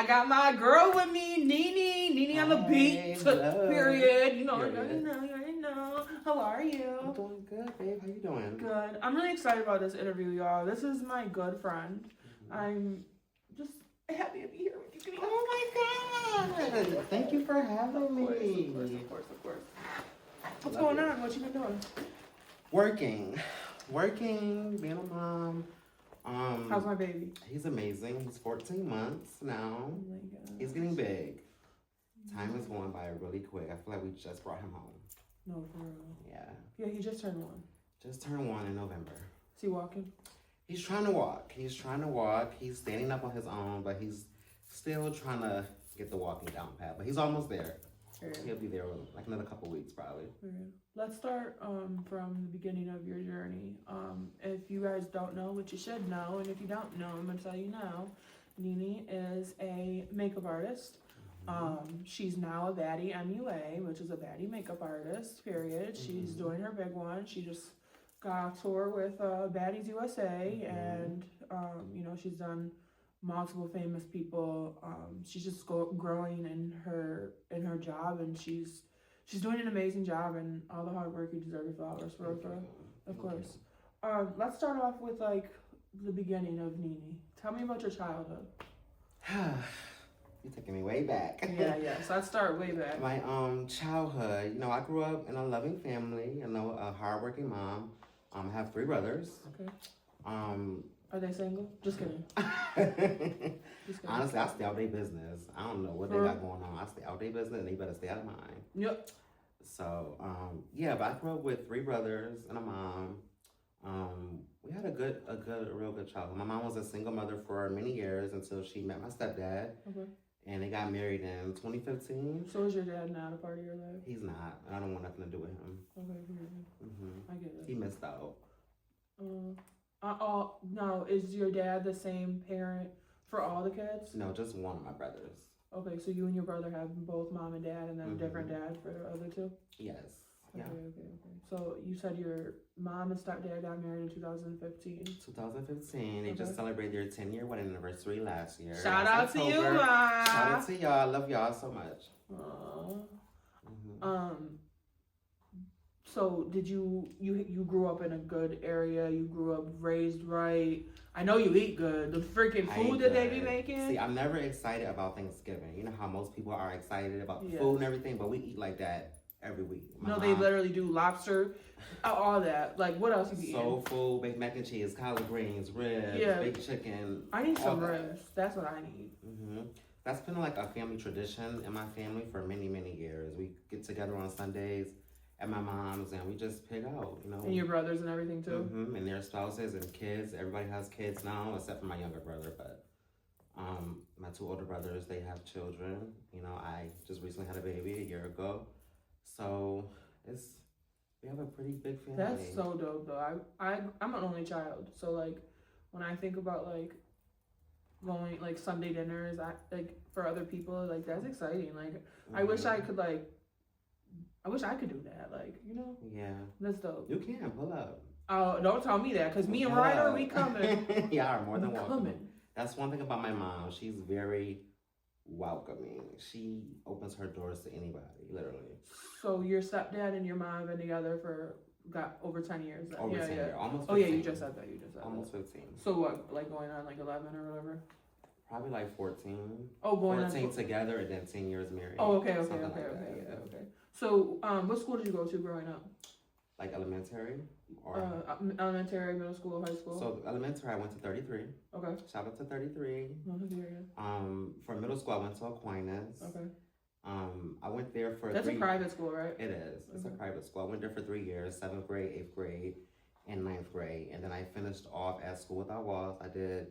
I got my girl with me, NeNe on the beat. Hello. Period. You know, you Period. already know. How are you? I'm doing good, babe. How you doing? Good. I'm really excited about this interview, y'all. This is my good friend. I'm just happy to be here with you. Oh my God! Thank you for having me. Of course. What's going on? What you been doing? Working, being a mom. How's my baby? He's amazing. He's 14 months now. Oh my God. He's getting big. Time is going by really quick. I feel like we just brought him home. No, for real. Yeah. Yeah, he just turned 1. Just turned 1 in November. Is he walking? He's trying to walk. He's standing up on his own, but he's still trying to get the walking down pat. But he's almost there. He'll be there in like another couple weeks probably. Let's start from the beginning of your journey. If you guys don't know, which you should know, and if you don't know, I'm gonna tell you now. NeNe is a makeup artist. She's now a Baddie MUA, which is a Baddie makeup artist. Period. She's doing her big one. She just got a tour with Baddies USA, and you know, she's done multiple famous people. She's just growing in her job, and she's doing an amazing job, and all the hard work, you deserve your flowers, for of course. Let's start off with like the beginning of NeNe. Tell me about your childhood. You're taking me way back. Yeah. So let's start way back. My childhood, you know, I grew up in a loving family, you know, a hardworking mom. I have 3 brothers. Okay. Are they single? Just kidding. Honestly, I stay out their business. I don't know what they got going on. I stay out their business, and they better stay out of mine. Yep. So, yeah, but I grew up with 3 brothers and a mom. We had a real good childhood. My mom was a single mother for many years until she met my stepdad. Okay. And they got married in 2015. So is your dad not a part of your life? He's not. I don't want nothing to do with him. Okay. I get it. He missed out. No, is your dad the same parent for all the kids? No, just one of my brothers. Okay, so you and your brother have both mom and dad, and then a different dad for the other 2? Yes. Okay. So you said your mom and stepdad got married in 2015. 2015. They just celebrated their 10-year wedding anniversary last year. Shout out to you, Ma. Shout out to y'all. I love y'all so much. So did you grew up in a good area? You grew up raised right. I know you eat good. The freaking food that they be making. See, I'm never excited about Thanksgiving. You know how most people are excited about the food and everything, but we eat like that every week. No, they literally do lobster, all that. Like, what else you be eating? Soul food, baked mac and cheese, collard greens, ribs, baked chicken. I need some ribs. That's what I need. That's been like a family tradition in my family for many, many years. We get together on Sundays at my mom's, and we just pick out, you know. And your brothers and everything too. And their spouses and kids. Everybody has kids now, except for my younger brother. But my 2 older brothers, they have children. You know, I just recently had a baby a year ago, so we have a pretty big family. That's so dope, though. I'm an only child, so like when I think about like going like Sunday dinners, like for other people, like that's exciting. Like I wish I could do that, like, you know? Yeah. That's dope. You can, pull up. Oh, don't tell me that, because me and Ryder, we coming. Yeah, more than welcome. That's one thing about my mom. She's very welcoming. She opens her doors to anybody, literally. So your stepdad and your mom have been together got over 10 years? Over 10 years, almost 15. Oh, yeah, you just said that. Almost 15. So what, like going on like 11 or whatever? Probably like 14. Oh, going 14 together and then 10 years married. Oh, okay. Okay. So, what school did you go to growing up? Like elementary? Or elementary, middle school, high school? So, elementary, I went to 33. Okay. Shout out to 33. For middle school, I went to Aquinas. Okay. I went there for That's a private school, right? It is. It's a private school. I went there for 3 years, 7th grade, 8th grade, and 9th grade. And then I finished off at School Without Walls. I did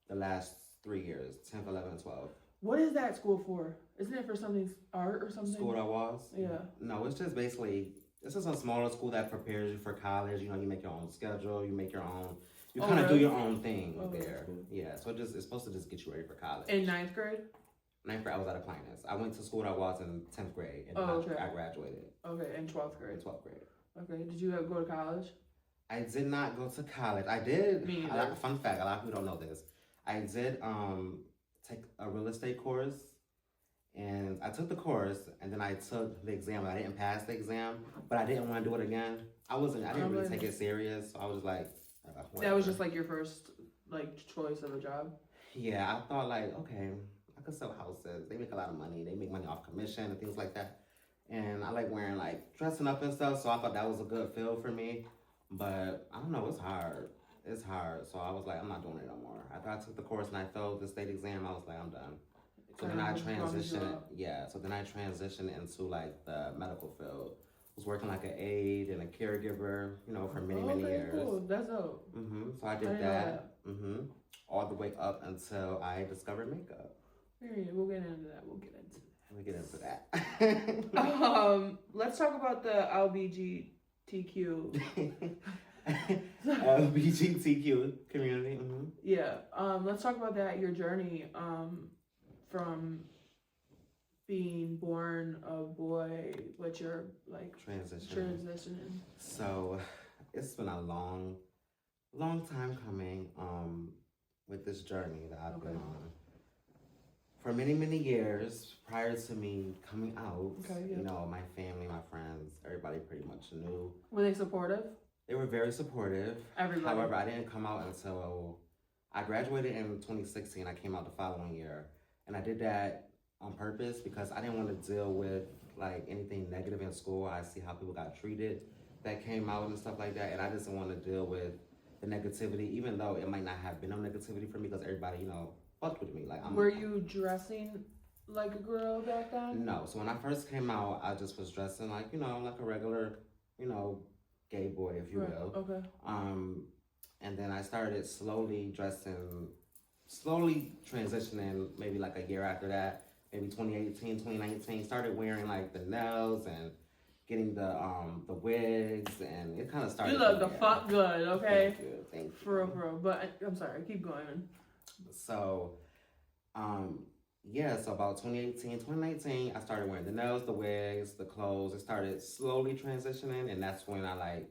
the last 3 years, 10th, 11th, and 12th. What is that school for? Isn't it for something art or something? School Without Walls? Yeah. No, it's just basically, it's just a smaller school that prepares you for college. You know, you make your own schedule, you make your own, you kind of do your own thing there. Cool. Yeah, so it's supposed to just get you ready for college. In 9th grade? 9th grade, I was at Aquinas. I went to School Without Walls in 10th grade, and I graduated. Okay, in 12th grade? In 12th grade. Okay, did you go to college? I did not go to college. I did. Me either. Fun fact, a lot of people don't know this. I did take a real estate course. And I took the course, and then I took the exam. I didn't pass the exam, but I didn't want to do it again. I didn't really take it serious. So I was just like, that was just like your first like choice of a job. Yeah, I thought like, okay, I could sell houses. They make a lot of money. They make money off commission and things like that. And I like wearing like dressing up and stuff. So I thought that was a good field for me. But I don't know, it's hard. It's hard. So I was like, I'm not doing it no more. After I took the course and I failed the state exam, I was like, I'm done. So then I transitioned, so then I transitioned into like the medical field. I was working like an aide and a caregiver, you know, for many years. Cool. That's dope. So I did that. All the way up until I discovered makeup. Period. We'll get into that. Let's talk about the LGBTQ. LGBTQ community. Yeah. Let's talk about that. Your journey. From being born a boy, what you're like transitioning. So it's been a long time coming with this journey that I've been on. For many years prior to me coming out, you know, my family, my friends, everybody pretty much knew. Were they supportive? They were very supportive. Everybody. However, I didn't come out until I graduated in 2016. I came out the following year. And I did that on purpose because I didn't want to deal with like anything negative in school. I see how people got treated that came out and stuff like that. And I just didn't want to deal with the negativity, even though it might not have been no negativity for me because everybody, you know, fucked with me. Like, were you dressing like a girl back then? No. So when I first came out, I just was dressing like, you know, like a regular, you know, gay boy, if you will. Okay. And then I started slowly transitioning maybe like a year after that, maybe 2018, 2019, started wearing like the nails and getting the wigs, and it kind of started. You look the fuck good, okay? Thank you. For real. But I'm sorry, keep going. So, so about 2018, 2019, I started wearing the nails, the wigs, the clothes. It started slowly transitioning, and that's when I like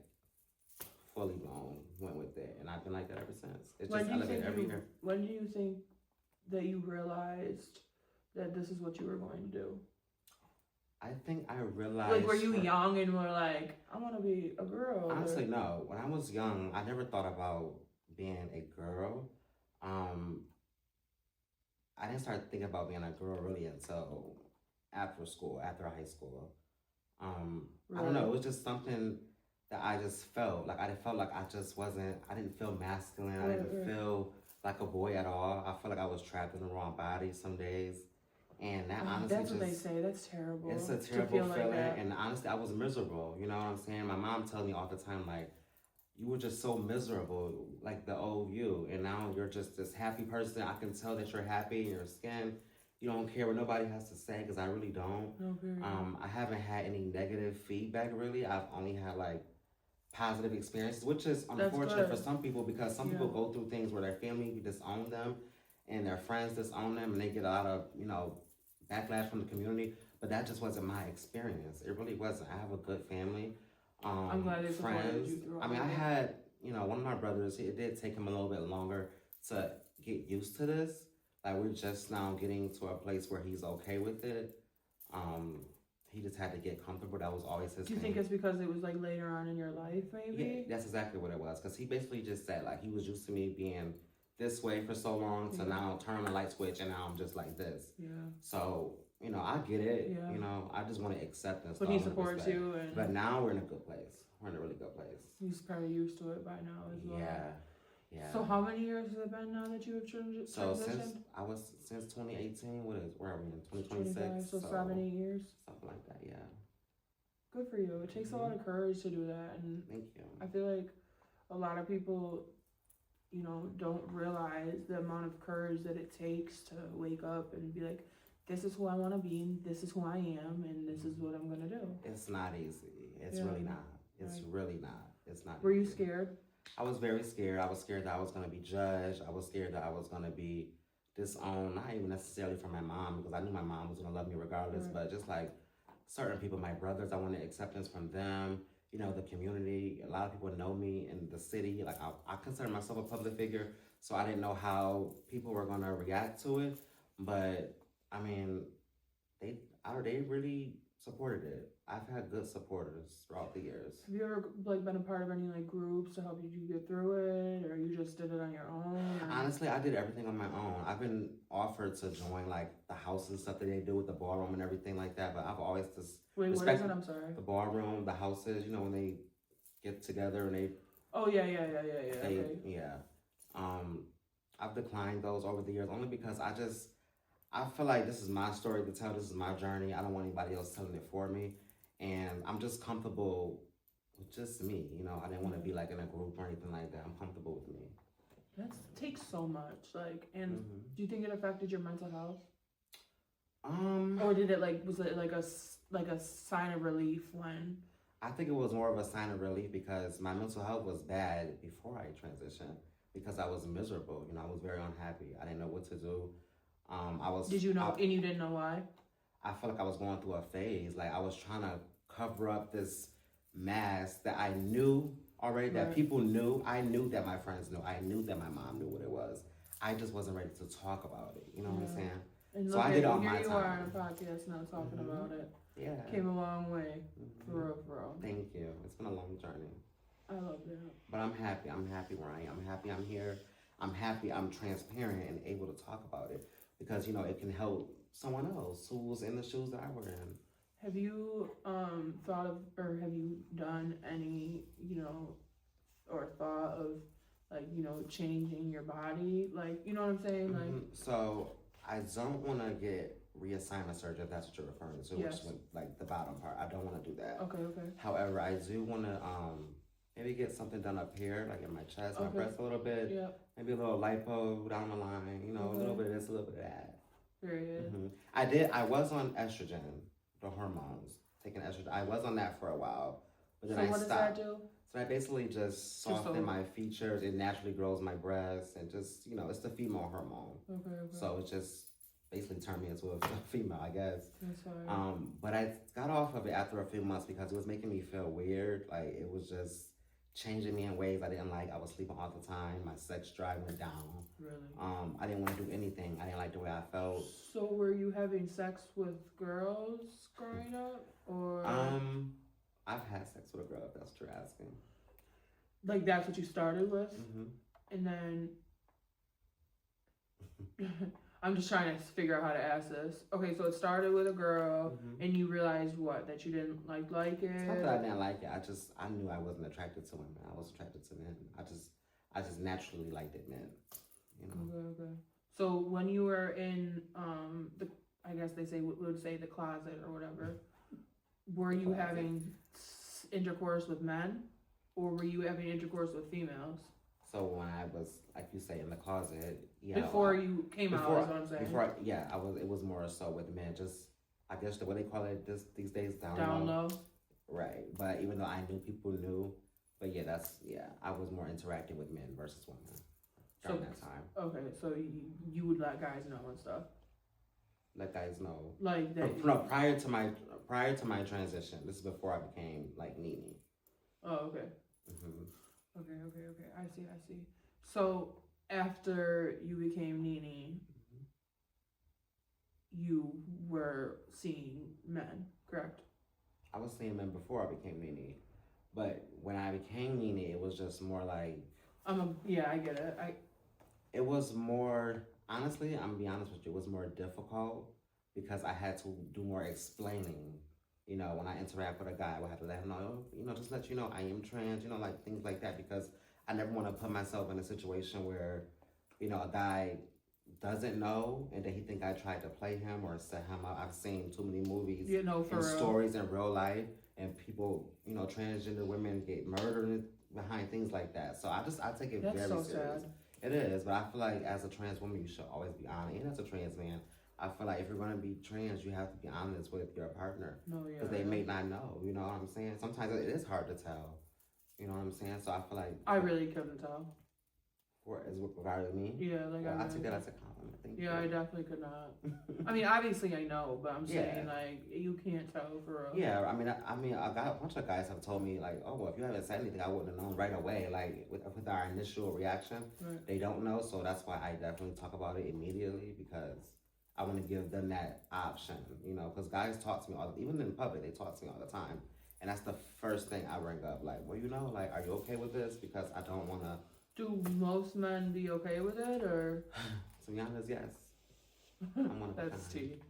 fully blown went with it, and I've been like that ever since. It's just elevated every year. When do you think that you realized that this is what you were going to do? I think I realized. Like, were you young and were like, I want to be a girl? Honestly, no. When I was young, I never thought about being a girl. I didn't start thinking about being a girl really until after school, after high school. I don't know. It was just something that I just felt like I felt like I didn't feel masculine. I didn't feel like a boy at all. I felt like I was trapped in the wrong body some days. And that honestly that's what they say. That's terrible. It's a terrible feeling. Like and honestly, I was miserable. You know what I'm saying? My mom tells me all the time, like, you were just so miserable, like the old you. And now you're just this happy person. I can tell that you're happy in your skin. You don't care what nobody has to say, because I really don't. I haven't had any negative feedback, really. I've only had, like, positive experiences, which is unfortunate for some people, because some people go through things where their family disown them and their friends disown them, and they get a lot of, you know, backlash from the community. But that just wasn't my experience. It really wasn't. I have a good family. I'm glad they supported you through all I mean, I had, you know, one of my brothers, it did take him a little bit longer to get used to this. Like, we're just now getting to a place where he's okay with it. He just had to get comfortable. That was always his thing. Do you think it's because it was like later on in your life, maybe? Yeah, that's exactly what it was. Because he basically just said, like, he was used to me being this way for so long, so now turn the light switch and now I'm just like this. Yeah. So, you know, I get it. Yeah. You know, I just want to accept and stuff. But he supports you. But now we're in a good place. We're in a really good place. He's probably used to it by now as well. Yeah. So how many years has it been now that you have transitioned? So since 2018, where are we in? 2026? So 7-8 years? Something like that, yeah. Good for you. It takes a lot of courage to do that. And thank you. I feel like a lot of people, you know, don't realize the amount of courage that it takes to wake up and be like, this is who I want to be, and this is who I am, and this is what I'm going to do. It's not easy. It's really not. It's really not. It's not Were you scared? I was very scared. I was scared that I was going to be judged. I was scared that I was going to be disowned, not even necessarily from my mom, because I knew my mom was going to love me regardless, but just like certain people, my brothers, I wanted acceptance from them. You know, the community, a lot of people know me in the city. Like, I consider myself a public figure, so I didn't know how people were going to react to it. But I mean, they really supported it. I've had good supporters throughout the years. Have you ever like been a part of any like groups to help you get through it, or you just did it on your own? Or? Honestly, I did everything on my own. I've been offered to join like the houses stuff that they do with the ballroom and everything like that, but I've always just Wait, what is it? I'm sorry. The ballroom, the houses. You know when they get together and they. Oh yeah. Okay. Yeah. I've declined those over the years only because I feel like this is my story to tell. This is my journey. I don't want anybody else telling it for me. And I'm just comfortable with just me. You know, I didn't want to be like in a group or anything like that. I'm comfortable with me. That takes so much. Like, and do you think it affected your mental health? Or did it was it like a sign of relief when? I think it was more of a sign of relief because my mental health was bad before I transitioned because I was miserable. You know, I was very unhappy. I didn't know what to do. Did you know? And you didn't know why? I felt like I was going through a phase. Like I was trying to cover up this mask that I knew already, that people knew. I knew that my friends knew. I knew that my mom knew what it was. I just wasn't ready to talk about it. You know what I'm saying? And so I did it on my time. Here you are on a podcast now talking about it. Yeah. Came a long way. For real. Thank you. It's been a long journey. I love that. But I'm happy. I'm happy where I am. I'm happy I'm here. I'm happy I'm transparent and able to talk about it because, you know, it can help someone else who's in the shoes that I were in. Have you thought of, or have you done any, you know, or thought of, like, you know, changing your body? Like, you know what I'm saying? Like, so I don't want to get reassignment surgery, if that's what you're referring to, which is like the bottom part. I don't want to do that. Okay. However, I do want to maybe get something done up here, like in my chest, my breast a little bit. Yep. Maybe a little lipo down the line, you know, a little bit of this, a little bit of that. Period. I was on estrogen, the hormones, taking estrogen. I was on that for a while, but then I stopped. So what does that do? So I basically just soften my features. It naturally grows my breasts and just, you know, it's the female hormone. Okay. So it just basically turned me into a female, I guess. That's fine. But I got off of it after a few months because it was making me feel weird. Like it was just changing me in ways I didn't like. I was sleeping all the time. My sex drive went down. Really? I didn't want to do anything. I didn't like the way I felt. So were you having sex with girls growing up, or? I've had sex with a girl, if that's what you're asking. Like that's what you started with? And then I'm just trying to figure out how to ask this. Okay, so it started with a girl, and you realized what? That you didn't like it? It's not that I didn't like it. I knew I wasn't attracted to women. I was attracted to men. I just naturally liked it, men. You know. Okay. So when you were in I guess they would say the closet or whatever, were you having intercourse with men, or were you having intercourse with females? So when I was, like you say, in the closet, before you came out, is what I'm saying. It was more so with men. Just, I guess what they call it these days, down low. Right, but even though I knew people knew, but I was more interacting with men versus women during that time. Okay, so you would let guys know and stuff. Let guys know. Like that. No, prior to my transition. This is before I became like NeNe. Oh, okay. Okay. I see. So after you became NeNe, you were seeing men, correct? I was seeing men before I became NeNe, but when I became NeNe, it was just more like. I get it. It was more. Honestly, I'm gonna be honest with you. It was more difficult because I had to do more explaining. You know, when I interact with a guy, I would have to let him know, you know, just let you know I am trans, you know, like things like that, because I never want to put myself in a situation where, you know, a guy doesn't know and then he think I tried to play him or set him up. I've seen too many movies and stories in real life, and people, you know, transgender women get murdered behind things like that. So I take it very serious. Sad. It is, but I feel like as a trans woman, you should always be honest. And as a trans man, I feel like if you're going to be trans, you have to be honest with your partner. Because they may not know, you know what I'm saying? Sometimes it is hard to tell, you know what I'm saying? So I feel like... I really couldn't tell. As regarding me? Yeah, like I took that as a compliment. Thank you. I definitely could not. I mean, obviously I know, but I'm saying, like, you can't tell for real. Yeah, I mean, I got a bunch of guys have told me, like, oh, well, if you haven't said anything, I wouldn't have known right away. Like, with our initial reaction, they don't know. So that's why I definitely talk about it immediately, because I want to give them that option, you know, because guys talk to me even in public, they talk to me all the time. And that's the first thing I bring up. Like, well, you know, like, are you okay with this? Because I don't want to. Do most men be okay with it, or? To be honest, yes. I'm one of That's kind. tea.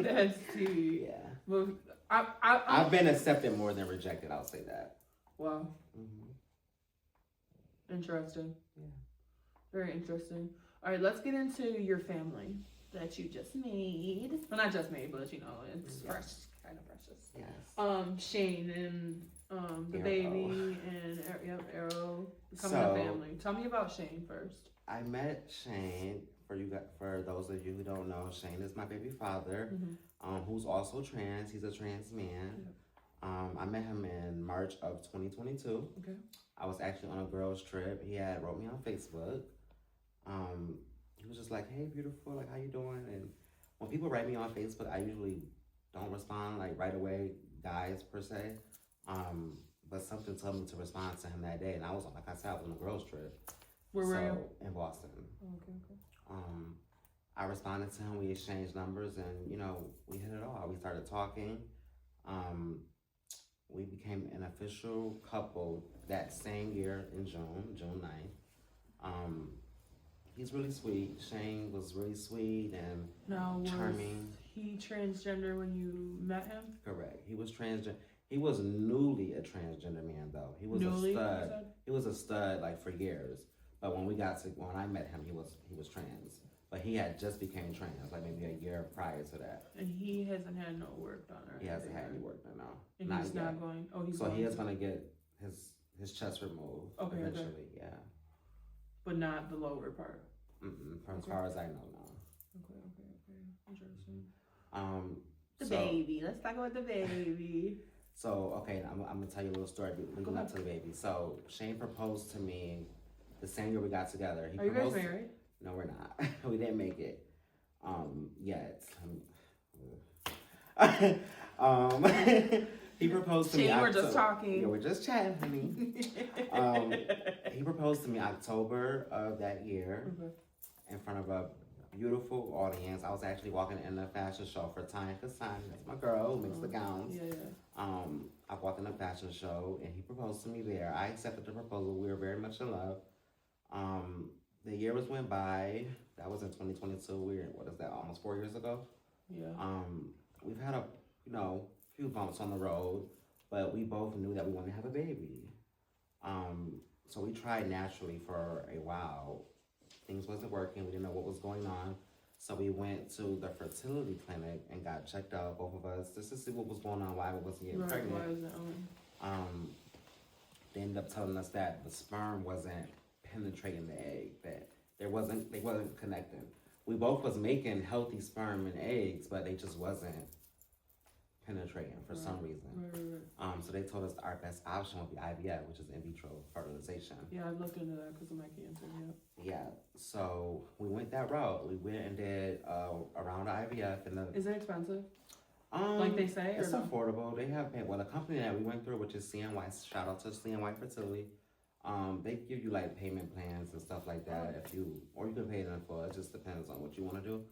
That's tea. Yeah. Well, I've been accepted more than rejected, I'll say that. Wow. Mm-hmm. Interesting. Yeah. Very interesting. All right, let's get into your family that you just made. Well, not just made, but you know, it's fresh, kind of precious. Yes. Shane and the Arrow. baby and Arrow becoming a family. Tell me about Shane first. I met Shane. For those of you who don't know, Shane is my baby father, who's also trans. He's a trans man. Yep. I met him in March of 2022. Okay. I was actually on a girls' trip. He had wrote me on Facebook. He was just like, "Hey, beautiful, like, how you doing?" And when people write me on Facebook, I usually don't respond like right away, guys per se. But something told me to respond to him that day, and I was on, like I said, I was on a girls' trip. Where were you? In Boston. Okay. I responded to him. We exchanged numbers, and you know, we hit it off. We started talking. We became an official couple that same year in June 9th. He's really sweet. Shane was really sweet and charming. He transgender when you met him? Correct. He was transgender. He was newly a transgender man, though. He was newly, a stud. He was a stud like for years. But when I met him, he was trans. But he had just became trans, like maybe a year prior to that. And he hasn't had no work done, right? He hasn't had any work done, no. And he's not going. Oh, he's. So he is going to get his chest removed eventually, yeah. But not the lower part. As far as I know, no. Okay. Interesting. The baby. Let's talk about the baby. So, okay, I'm gonna tell you a little story leading up to the baby. So Shane proposed to me the same year we got together. Are you guys married? No, we're not. We didn't make it yet. He proposed to me. We're just talking. Yeah, we're just chatting, honey. He proposed to me October of that year in front of a beautiful audience. I was actually walking in a fashion show for Tanya Kasani. That's my girl who makes the gowns. I walked in a fashion show and he proposed to me there. I accepted the proposal. We were very much in love. The years went by. That was in 2022. What is that? Almost 4 years ago. Yeah. We've had a few bumps on the road, but we both knew that we wanted to have a baby. So we tried naturally for a while. Things wasn't working. We didn't know what was going on. So we went to the fertility clinic and got checked out, both of us, just to see what was going on, why we wasn't getting pregnant. Why was it on? They ended up telling us that the sperm wasn't penetrating the egg, that they wasn't connecting. We both was making healthy sperm and eggs, but they just wasn't penetrating for some reason. So they told us our best option would be IVF, which is in vitro fertilization. Yeah, I looked into that because of my cancer. Yeah. So we went that route. We went and did a round of IVF. Is it expensive? Like they say, it's or affordable. They have the company that we went through, which is CNY. Shout out to CNY Fertility. They give you like payment plans and stuff like that. Or you can pay it in full. It just depends on what you want to do.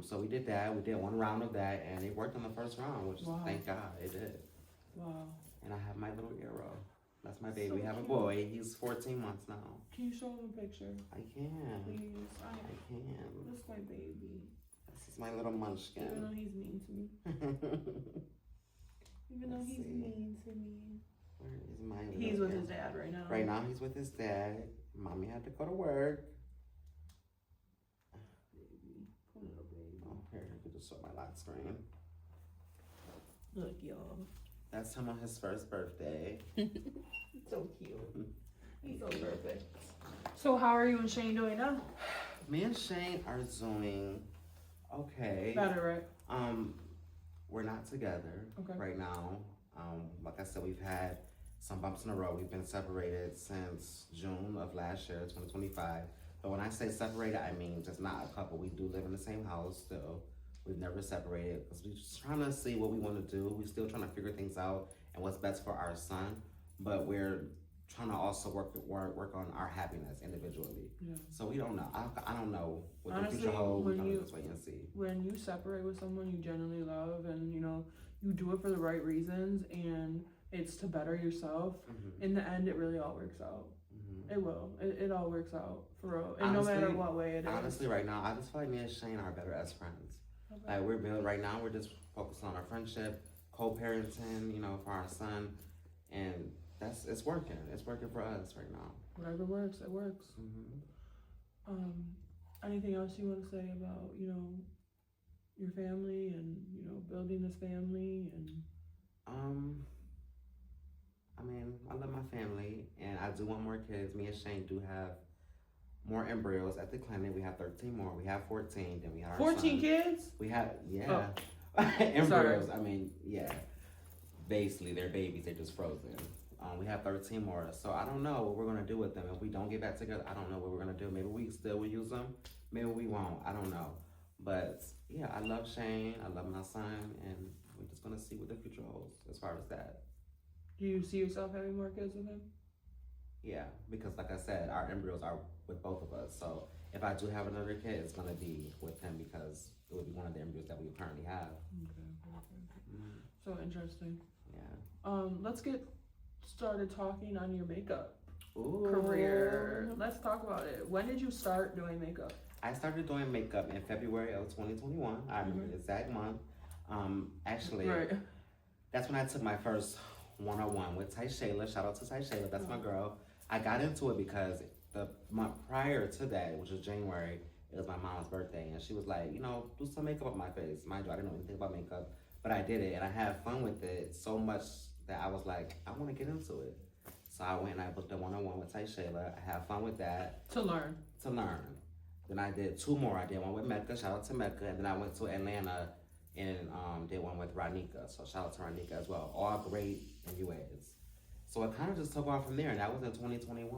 So we did that. We did one round of that, and it worked on the first round, which thank God it did. Wow. And I have my little Arrow. That's my baby. We have a boy. He's 14 months now. Can you show him a picture? I can. Please. I can. This is my baby. This is my little munchkin. Even though he's mean to me. Where is my little He's with his dad right now. Right now he's with his dad. Mommy had to go to work. Here, I could just show my lock screen. Look, y'all. That's him on his first birthday. So cute. He's so perfect. So how are you and Shane doing now? Me and Shane are doing okay. Better, right? We're not together right now. Like I said, we've had some bumps in the road. We've been separated since June of last year, 2025. But when I say separated, I mean just not a couple. We do live in the same house still. We've never separated because we're just trying to see what we want to do. We're still trying to figure things out and what's best for our son. But we're trying to also work on our happiness individually. Yeah. So we don't know. I don't know what Honestly, the future holds. We're when gonna just wait and see. When you separate with someone you genuinely love, and you know you do it for the right reasons, and it's to better yourself. In the end, it really all works out. It will. It all works out for real, and Honestly, no matter what way it is. Honestly, right now, I just feel like me and Shane are better as friends. Okay. Like we're building right now. We're just focused on our friendship, co-parenting, you know, for our son, and it's working. It's working for us right now. Whatever works, it works. Anything else you want to say about your family and building this family and? I mean, I love my family, and I do want more kids. Me and Shane do have more embryos at the clinic. We have 13 more. We have 14. Then we have 14 kids? We have, Oh. embryos. Sorry. I mean, yeah. Basically, they're babies. They're just frozen. We have 13 more. So I don't know what we're going to do with them. If we don't get back together, I don't know what we're going to do. Maybe we still will use them. Maybe we won't. I don't know. But, yeah, I love Shane. I love my son. And we're just going to see what the future holds as far as that. Do you see yourself having more kids with him? Yeah, because like I said, our embryos are with both of us. So if I do have another kid, it's going to be with him because it would be one of the embryos that we currently have. Okay. So interesting. Yeah. Let's get started talking on your makeup Ooh. career. Let's talk about it. When did you start doing makeup? I started doing makeup in February of 2021. I remember the exact month. Actually, right. That's when I took my first one-on-one with Ty Shayla. Shout out to Ty Shayla. That's my girl. I got into it because the month prior to that, which was January, it was my mom's birthday, and she was like, do some makeup on my face. Mind you, I didn't know anything about makeup, but I did it, and I had fun with it so much that I was like, I want to get into it. So I went and I booked a one-on-one with Ty Shayla. I had fun with that. To learn. Then I did 2 more. I did one with Mecca. Shout out to Mecca. And then I went to Atlanta and did one with Ronika. So shout out to Ronika as well. All great MUAs. So it kind of just took off from there, and that was in 2021.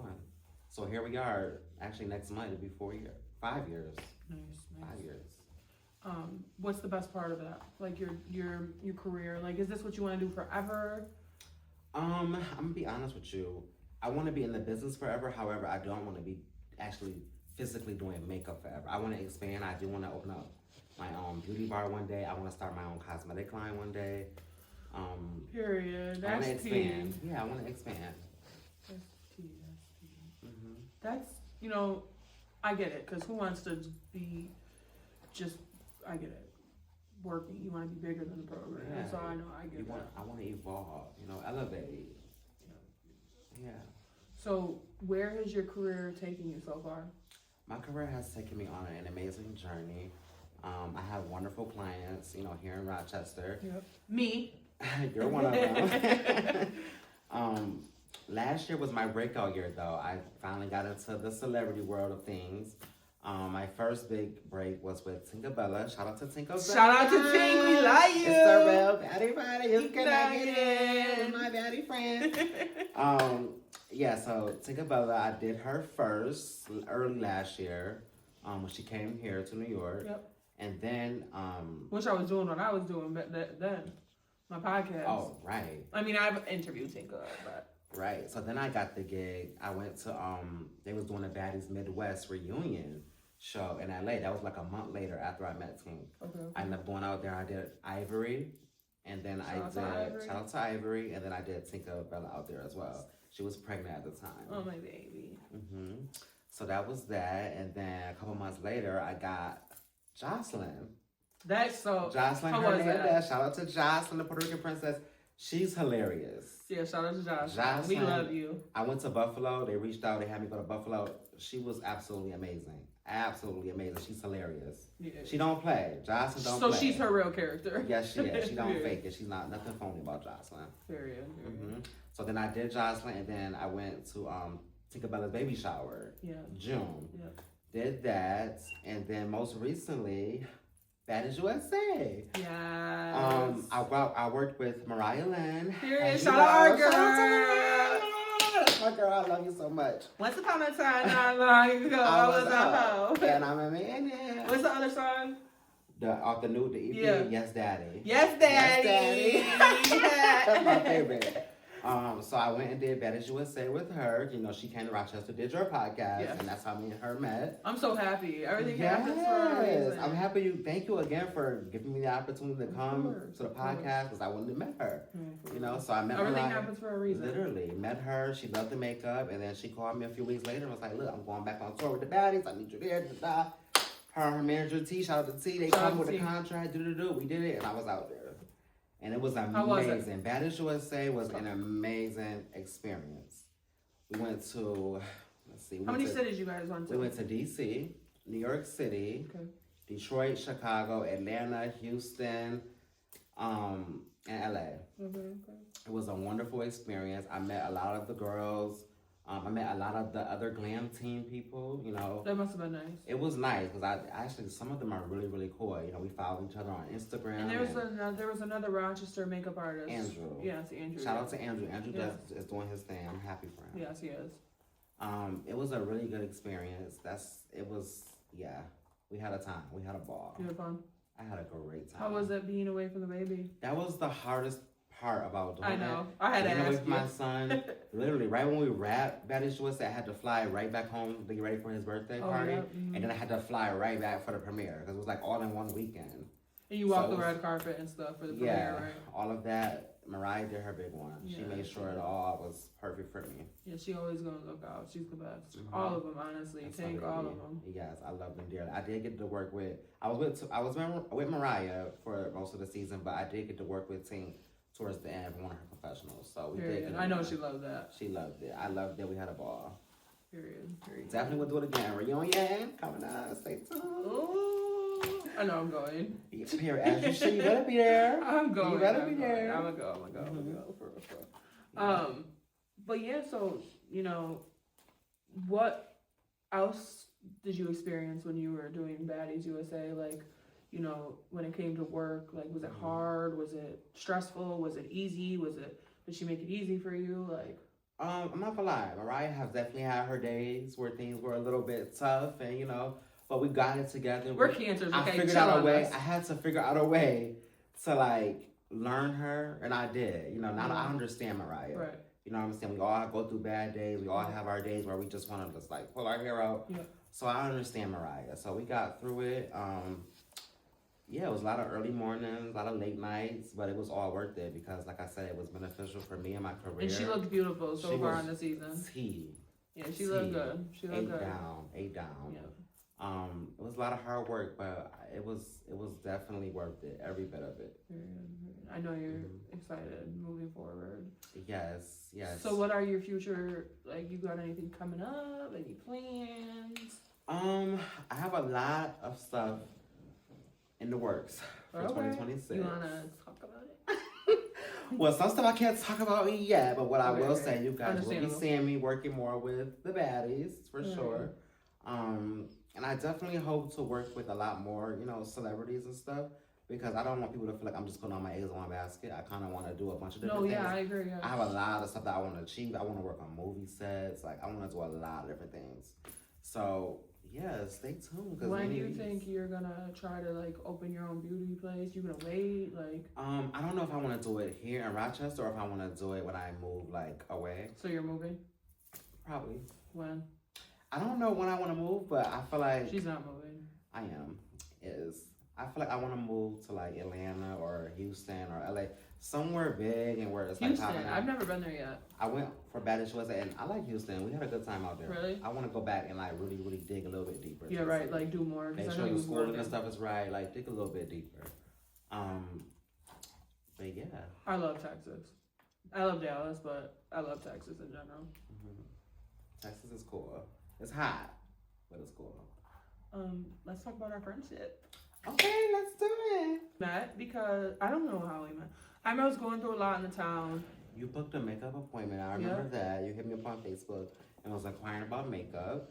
So here we are. Actually, next month it'll be 5 years. Nice. 5 years. What's the best part of that? Like your career? Like, is this what you want to do forever? I'm gonna be honest with you. I want to be in the business forever. However, I don't want to be actually physically doing makeup forever. I want to expand. I do want to open up my own beauty bar one day. I want to start my own cosmetic line one day. Period. I want That's to tea. expand. Yeah, I want to expand. That's tea. That's I get it. Because who wants to be I get it. Working. You want to be bigger than the program. Yeah. So I know. I get that. I want to evolve. Elevate. Yeah. So where has your career taken you so far? My career has taken me on an amazing journey. I have wonderful clients, here in Rochester. Yep. Me. You're one of them. Last year was my breakout year, though. I finally got into the celebrity world of things. My first big break was with Tinkerbella. Shout out to Tinkerbella. Shout out to Tink. We love you. It's the real baddie Friday. You cannot get in, my baddie friend. Yeah, so Tinkerbella, I did her first early last year when she came here to New York. Yep. And then... which I was doing when I was doing then. My podcast. Oh, right. I mean, I've interviewed Tinker, but... Right. So then I got the gig. I went to, they was doing a Baddies Midwest reunion show in LA. That was like a month later after I met Tink. Okay. I ended up going out there. I did Ivory. And then shout out to Ivory. And then I did Tinkerbella out there as well. She was pregnant at the time. Oh, my baby. So that was that. And then a couple months later, I got Jocelyn. That's so... Jocelyn Hernandez. Shout out to Jocelyn, the Puerto Rican princess. She's hilarious. Yeah, shout out to Jocelyn. We love you. I went to Buffalo. They reached out. They had me go to Buffalo. She was absolutely amazing. Absolutely amazing. She's hilarious. Yeah. She don't play. Jocelyn don't play. So she's her real character. Yes, she is. She don't fake it. She's not nothing phony about Jocelyn. Period. So then I did Jocelyn, and then I went to Tinkerbella's baby shower. Yeah. June. Yeah. Did that, and then most recently, Baddies USA. Yes. I worked with Mariah Lynn. Period. Shout out our girl. That's my girl. I love you so much. Once upon a time, not long ago, I was a hoe. And I'm a man. What's the other song? The EP. Yeah. Yes, Daddy. Yes, Daddy. Yes, Daddy. That's my favorite. So I went and did Baddies USA with her. You know, she came to Rochester, did your podcast, Yes. and that's how me and her met. I'm so happy. Everything happens for a reason. I'm happy you. Thank you again for giving me the opportunity to come to the podcast because I wouldn't have met her. You know, so I met everything Mariah. happens for a reason. Literally met her. She loved the makeup, and then she called me a few weeks later and was like, "Look, I'm going back on tour with the Baddies. I need you there." Her manager T, shout out to T. They come with a contract. We did it, and I was out there. And it was amazing. How was it? Baddies USA was an amazing experience. We went to, let's see. How many cities you guys went to? We went to DC, New York City, Detroit, Chicago, Atlanta, Houston, and LA. It was a wonderful experience. I met a lot of the girls. I met a lot of the other glam team people, you know. That must have been nice. It was nice because I actually, some of them are really, really cool. You know, we followed each other on Instagram. And there was another Rochester makeup artist. Andrew. Yes, Andrew. Shout out to Andrew. Andrew is doing his thing. I'm happy for him. Yes, he is. It was a really good experience. We had a time. We had a ball. You had fun? I had a great time. How was it being away from the baby? That was the hardest part about doing I know. it. I had to Being ask away you. from my son. Literally, right when we wrapped Baddies USA, I had to fly right back home to get ready for his birthday party. Yeah. Mm-hmm. And then I had to fly right back for the premiere because it was like all in one weekend. And you walked the red carpet and stuff for the premiere, right? All of that. Mariah did her big one. She made sure it all was perfect for me. Yeah, she always gonna look out. She's the best. All of them, honestly. Take all of them. Yes, I love them dearly. I did get to work with. I was with Mariah for most of the season, but I did get to work with Tink towards the end for one of her professionals. So we did. I know she loved that. She loved it. I loved it. We had a ball. Period. Definitely will do it again. Reunion coming up. Stay tuned. Ooh, I know I'm going. Here, as you should. You better be there. I'm going. You better be there. I'm gonna go. For. But yeah, so you know, what else did you experience when you were doing Baddies USA? Like, you know, when it came to work, like, was it hard? Was it stressful? Was it easy? Did she make it easy for you? Like, I'm not gonna lie, Mariah has definitely had her days where things were a little bit tough, and you know, but we got it together. We're cancers, okay? I figured out a way. I had to figure out a way to like learn her, and I did. You know, now I understand Mariah. Right. You know what I'm saying? We all go through bad days. We all have our days where we just want to just like pull our hair out. Yeah. So I understand Mariah. So we got through it. Yeah, it was a lot of early mornings, a lot of late nights, but it was all worth it because, like I said, it was beneficial for me and my career. And she looked beautiful so far on the season. Yeah, she looked good. She looked good. 8 down. Yeah. It was a lot of hard work, but it was definitely worth it, every bit of it. I know you're excited moving forward. Yes. So what are your future, like, you got anything coming up? Any plans? I have a lot of stuff in the works for 2026. You wanna talk about it? Well, some stuff I can't talk about yet, but what I will say, you guys will be seeing me working more with the Baddies for sure. And I definitely hope to work with a lot more, you know, celebrities and stuff, because I don't want people to feel like I'm just putting all my eggs in one basket. I kind of want to do a bunch of different things. No, yeah, I agree. Yeah. I have a lot of stuff that I want to achieve. I want to work on movie sets. Like, I want to do a lot of different things. So, yeah, stay tuned. When do you think you're going to try to, like, open your own beauty place? You going to wait? Like, I don't know if I want to do it here in Rochester or if I want to do it when I move, like, away. So you're moving? Probably. When? I don't know when I want to move, but I feel like... She's not moving. I am. I feel like I want to move to, like, Atlanta or Houston or LA. Somewhere big and where it's, like, Houston. I've never been there yet. I went for Baddies USA, and I like Houston. We had a good time out there. Really? I want to go back and, like, really, really dig a little bit deeper. Yeah, right. Like, do more. Make sure the schooling and stuff is right. Like, dig a little bit deeper. But, yeah. I love Texas. I love Dallas, but I love Texas in general. Texas is cool. It's hot, but it's cool. Let's talk about our friendship. Okay, let's do it. Met because I don't know how we met. I was going through a lot in the town. You booked a makeup appointment. I remember that. You hit me up on Facebook and was inquiring about makeup.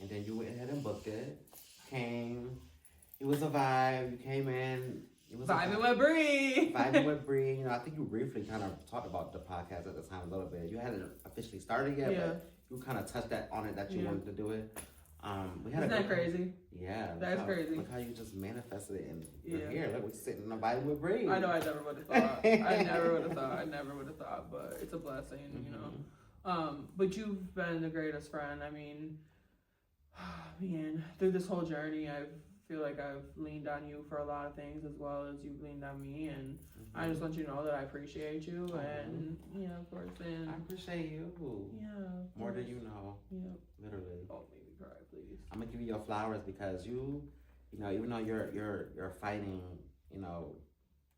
And then you went ahead and booked it. Came. It was a vibe. You came in. It was Vibin with Brii. Vibin with Brii. You know, I think you briefly kind of talked about the podcast at the time a little bit. You hadn't officially started yet, but you kind of touched on it that you wanted to do it. We had Isn't that crazy? Yeah. That's crazy. Look how you just manifested it in your Yeah. hair. Look, we're sitting in the Vibin with Brii. I know, I never would have thought. I never would have thought, but it's a blessing, you know. But you've been the greatest friend. I mean, man, through this whole journey, I feel like I've leaned on you for a lot of things as well as you've leaned on me, and I just want you to know that I appreciate you, and yeah, of course, and I appreciate you. yeah, More than you know. Yeah. Literally. Oh, make me cry, please. I'm gonna give you your flowers because you know, even though you're fighting, you know,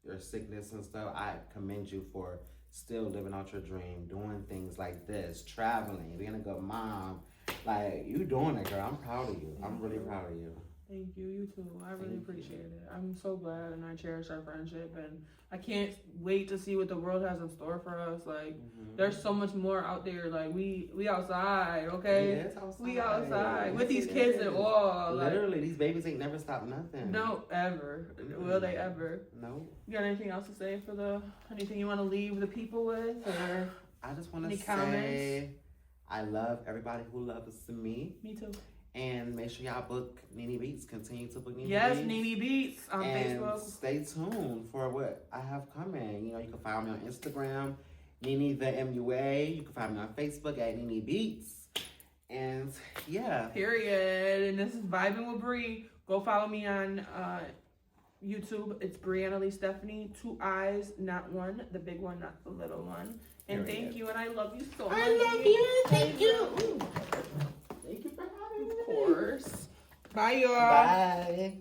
your sickness and stuff, I commend you for still living out your dream, doing things like this, traveling, being a good mom. Like, you doing it, girl. I'm proud of you. I'm really proud of you. Thank you. You too. I really appreciate it. I'm so glad, and I cherish our friendship, and I can't wait to see what the world has in store for us. Like, there's so much more out there. Like, we outside, okay? Yes, outside. We outside with these Yes, kids it and is. all. Literally, these babies ain't never stopped nothing. No, ever. Will they ever? No. You got anything else to say anything you want to leave the people with? Or I just want to say comments? I love everybody who loves me. Me too. And make sure y'all book NeNe Beats. Continue to book NeNe Beats. Yes, NeNe Beats on and Facebook. Stay tuned for what I have coming. You know, you can find me on Instagram, NeNe the MUA. You can find me on Facebook at NeNe Beats. And yeah. Period. And this is Vibin with Brii. Go follow me on YouTube. It's Brianna Lee Stephanie. 2 eyes, not one. The big one, not the little one. And thank you, and I love you so much. I love you. Thank you. Ooh. Thank you for having me. Of course. Bye, y'all. Bye.